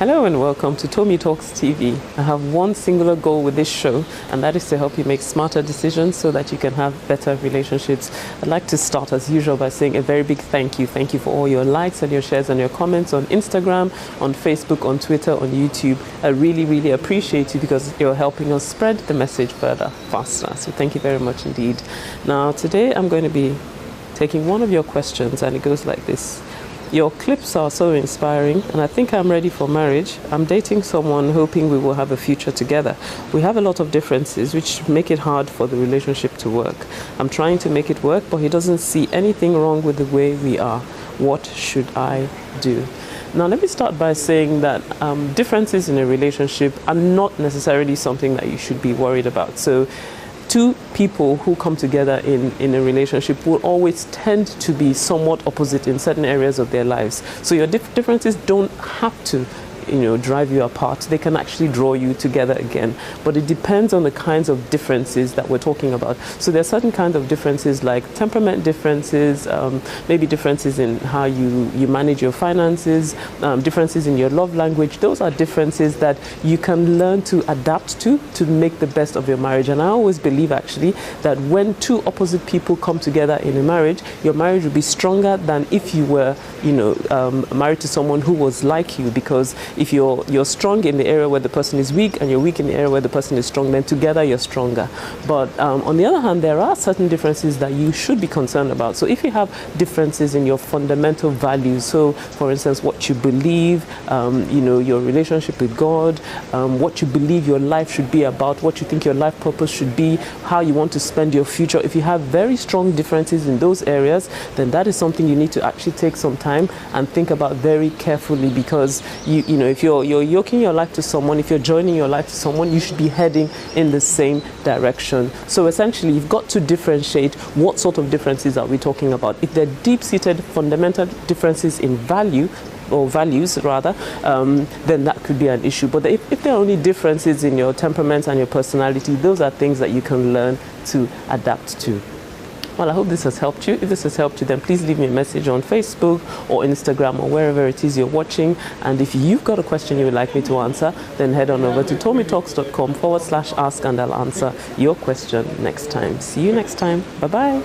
Hello and welcome to Tomi Talks TV. I have one singular goal with this show, and that is to help you make smarter decisions so that you can have better relationships. I'd like to start as usual by saying a very big thank you. Thank you for all your likes and your shares and your comments on Instagram, on Facebook, on Twitter, on YouTube. I really appreciate you because you're helping us spread the message further, faster. So thank you very much indeed. Now today I'm going to be taking one of your questions, and it goes like this. Your clips are so inspiring, and I think I'm ready for marriage. I'm dating someone hoping we will have a future together. We have a lot of differences which make it hard for the relationship to work. I'm trying to make it work, but he doesn't see anything wrong with the way we are. What should I do? Now, let me start by saying that differences in a relationship are not necessarily something that you should be worried about. So two people who come together in a relationship will always tend to be somewhat opposite in certain areas of their lives. So your differences don't have to drive you apart. They can actually draw you together again. But it depends on the kinds of differences that we're talking about. So there are certain kinds of differences like temperament differences, maybe differences in how you manage your finances, differences in your love language. Those are differences that you can learn to adapt to make the best of your marriage. And I always believe actually that when two opposite people come together in a marriage, your marriage will be stronger than if you were married to someone who was like you, because if you're strong in the area where the person is weak and you're weak in the area where the person is strong, then together you're stronger. But on the other hand, there are certain differences that you should be concerned about. So if you have differences in your fundamental values, so for instance, what you believe, your relationship with God, what you believe your life should be about, what you think your life purpose should be, how you want to spend your future, if you have very strong differences in those areas, then that is something you need to actually take some time and think about very carefully, because if you're yoking your life to someone, if you're joining your life to someone, you should be heading in the same direction. So essentially, you've got to differentiate what sort of differences are we talking about. If they're deep-seated fundamental differences in value, or values rather, then that could be an issue. But if there are only differences in your temperament and your personality, those are things that you can learn to adapt to. Well, I hope this has helped you. If this has helped you, then please leave me a message on Facebook or Instagram or wherever it is you're watching. And if you've got a question you would like me to answer, then head on over to tomitalks.com/ask, and I'll answer your question next time. See you next time. Bye-bye.